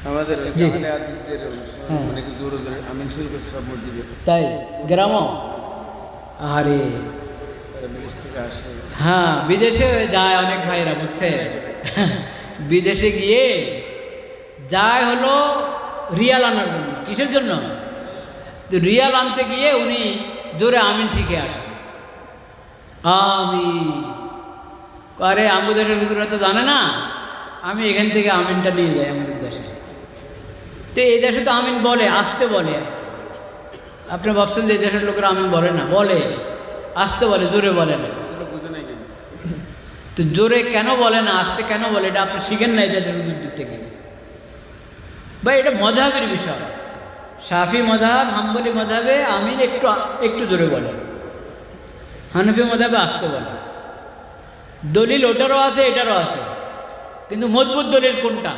আমাদের জি। আহলে হাদিসদের হ্যাঁ। অনেক জোরে জোরে আমিন শুরু করছে সব মসজিদে। তাই গ্রামও আরে তারা বিদেশ থেকে আসে। হ্যাঁ, বিদেশে যায় অনেক ভাইরা, বুঝছে? বিদেশে গিয়ে যায় হলো রিয়াল আনার জন্য। কিসের জন্য? তো রিয়াল আনতে গিয়ে উনি জোরে আমিন শিখে আসেন। আমি আরে আমাদের দেশের ভিতরে তো জানে না, আমি এখান থেকে আমিনটা নিয়ে যাই আমাদের দেশে। তো এই দেশে তো আমিন বলে, আসতে বলে। আপনি ভাবছেন যে এই দেশের লোকেরা আমিন বলে না? বলে, আসতে বলে, জোরে বলে না। এগুলো বুঝে নাই কেন? তো জোরে কেন বলে না, আসতে কেন বলে, এটা আপনি শিখেন না এই দেশের হুজুরদের থেকে। বা এটা মযহাবের বিষয়। শাফি মযহাব, হাম্বলি মযহাবে আমিন একটু একটু জোরে বলে, হানফি মযহাবে আসতে বলে। দলিল ওটারও আছে, এটারও আছে, কিন্তু মজবুত দলিল কোনটা?